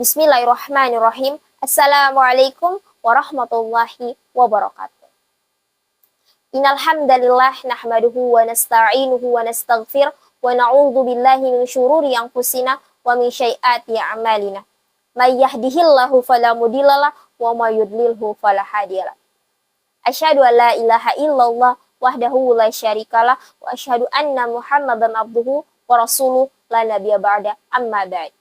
Bismillahirrahmanirrahim. Assalamualaikum warahmatullahi wabarakatuh. Innal hamdalillah nahmaduhu wa nasta'inuhu wa nastaghfir wa na'udzu billahi min syururi anfusina wa min sayyiati a'malina. May yahdihillahu fala mudhillalah wa may yudlilhu fala hadiyalah. Asyhadu an la ilaha illallah wahdahu la syarikalah wa asyhadu anna Muhammadan abduhu wa rasuluh la nabiyya ba'da amma ba'd.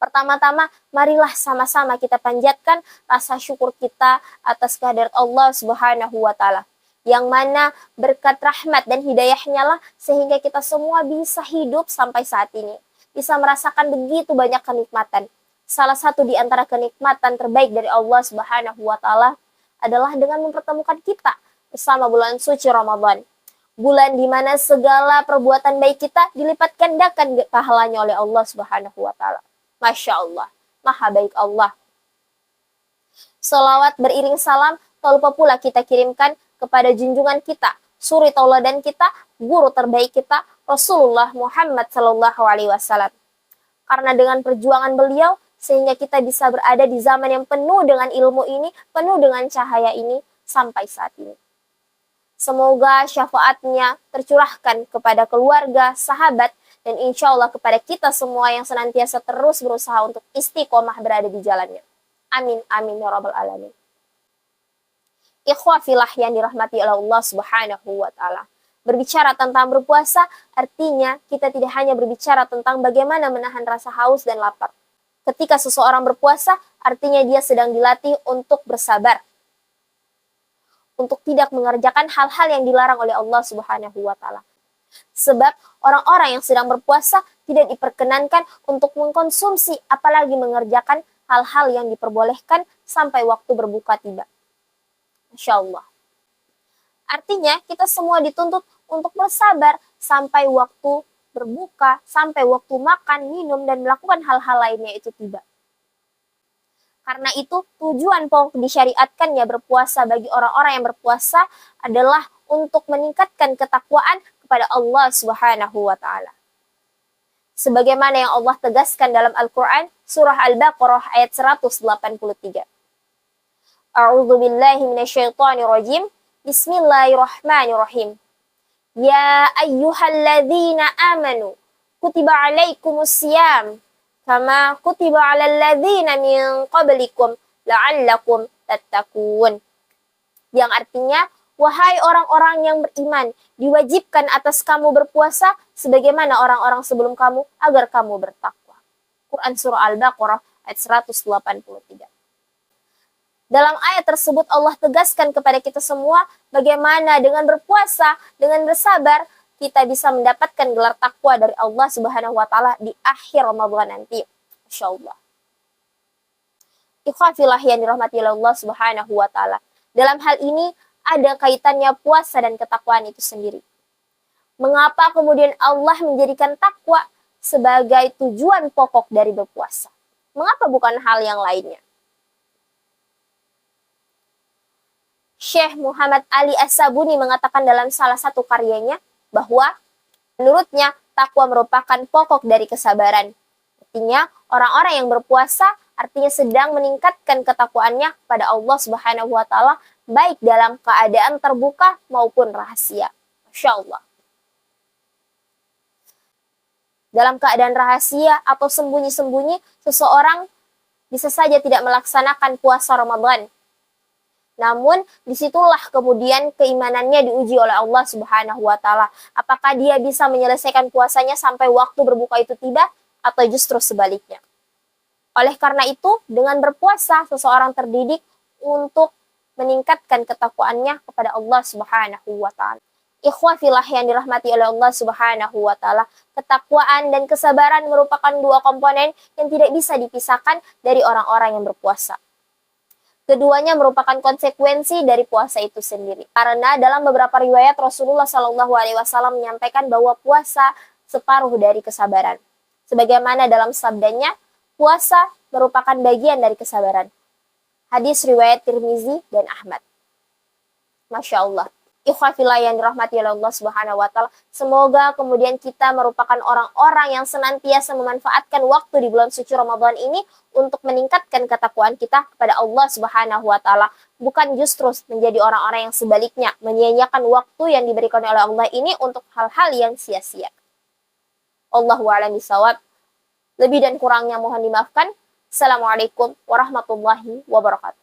Pertama-tama, marilah sama-sama kita panjatkan rasa syukur kita atas kehadirat Allah Subhanahu wa Ta'ala, yang mana berkat rahmat dan hidayahnya lah sehingga kita semua bisa hidup sampai saat ini, bisa merasakan begitu banyak kenikmatan. Salah satu di antara kenikmatan terbaik dari Allah Subhanahu wa Ta'ala adalah dengan mempertemukan kita bersama bulan suci Ramadan. Bulan di mana segala perbuatan baik kita dilipat gandakan pahalanya oleh Allah Subhanahu wa Ta'ala. Masya Allah, maha baik Allah. Salawat beriring salam tak lupa pula kita kirimkan kepada junjungan kita, suri tauladan kita, guru terbaik kita, Rasulullah Muhammad sallallahu alaihi wasallam. Karena dengan perjuangan beliau sehingga kita bisa berada di zaman yang penuh dengan ilmu ini, penuh dengan cahaya ini sampai saat ini. Semoga syafaatnya tercurahkan kepada keluarga, sahabat, dan insya Allah kepada kita semua yang senantiasa terus berusaha untuk istiqomah berada di jalannya. Amin, amin, ya rabbal alamin. Ikhwah filah yang dirahmati oleh Allah Subhanahu wa Ta'ala. Berbicara tentang berpuasa, artinya kita tidak hanya berbicara tentang bagaimana menahan rasa haus dan lapar. Ketika seseorang berpuasa, artinya dia sedang dilatih untuk bersabar, untuk tidak mengerjakan hal-hal yang dilarang oleh Allah Subhanahu wa Ta'ala. Sebab orang-orang yang sedang berpuasa tidak diperkenankan untuk mengkonsumsi apalagi mengerjakan hal-hal yang diperbolehkan sampai waktu berbuka tiba. Masya Allah. Artinya kita semua dituntut untuk bersabar sampai waktu berbuka, sampai waktu makan, minum, dan melakukan hal-hal lainnya itu tiba. Karena itu tujuan pokok disyariatkannya berpuasa bagi orang-orang yang berpuasa adalah untuk meningkatkan ketakwaan kepada Allah Subhanahu wa Ta'ala. Sebagaimana yang Allah tegaskan dalam Al-Quran, surah Al-Baqarah ayat 183. A'udzu billahi minasyaitonir rajim. Bismillahirrahmanirrahim. Ya ayyuhalladzina amanu kutiba alaikumusiyam kama kutiba alal ladzina min qablikum la'allakum tattaqun. Yang artinya, wahai orang-orang yang beriman, diwajibkan atas kamu berpuasa sebagaimana orang-orang sebelum kamu agar kamu bertakwa. Quran surah Al-Baqarah ayat 183. Dalam ayat tersebut Allah tegaskan kepada kita semua bagaimana dengan berpuasa, dengan bersabar, kita bisa mendapatkan gelar takwa dari Allah Subhanahu wa Ta'ala di akhir Ramadan nanti. Masya Allah. Ikhwan fillah yang dirahmati oleh Allah Subhanahu wa Ta'ala. Dalam hal ini ada kaitannya puasa dan ketakwaan itu sendiri. Mengapa kemudian Allah menjadikan takwa sebagai tujuan pokok dari berpuasa? Mengapa bukan hal yang lainnya? Syekh Muhammad Ali As-Sabuni mengatakan dalam salah satu karyanya bahwa menurutnya takwa merupakan pokok dari kesabaran. Artinya orang-orang yang berpuasa artinya sedang meningkatkan ketakwaannya pada Allah Subhanahu wa Ta'ala baik dalam keadaan terbuka maupun rahasia. Masya Allah. Dalam keadaan rahasia atau sembunyi-sembunyi, seseorang bisa saja tidak melaksanakan puasa Ramadan. Namun, disitulah kemudian keimanannya diuji oleh Allah Subhanahu wa Ta'ala. Apakah dia bisa menyelesaikan puasanya sampai waktu berbuka itu tiba, atau justru sebaliknya. Oleh karena itu, dengan berpuasa, seseorang terdidik untuk meningkatkan ketakwaannya kepada Allah Subhanahu wa Ta'ala. Ikhwah fillah yang dirahmati oleh Allah Subhanahu wa Ta'ala, ketakwaan dan kesabaran merupakan dua komponen yang tidak bisa dipisahkan dari orang-orang yang berpuasa. Keduanya merupakan konsekuensi dari puasa itu sendiri. Karena dalam beberapa riwayat Rasulullah SAW menyampaikan bahwa puasa separuh dari kesabaran. Sebagaimana dalam sabdanya, puasa merupakan bagian dari kesabaran. Hadis riwayat Tirmizi dan Ahmad. Masya Allah. Ikhwafillah yang dirahmati oleh Allah Subhanahu wa taala. Semoga kemudian kita merupakan orang-orang yang senantiasa memanfaatkan waktu di bulan suci Ramadan ini untuk meningkatkan ketakwaan kita kepada Allah Subhanahu wa taala, bukan justru menjadi orang-orang yang sebaliknya menyia-nyiakan waktu yang diberikan oleh Allah ini untuk hal-hal yang sia-sia. Allahu a'lam bishawab. Lebih dan kurangnya mohon dimaafkan. Assalamualaikum warahmatullahi wabarakatuh.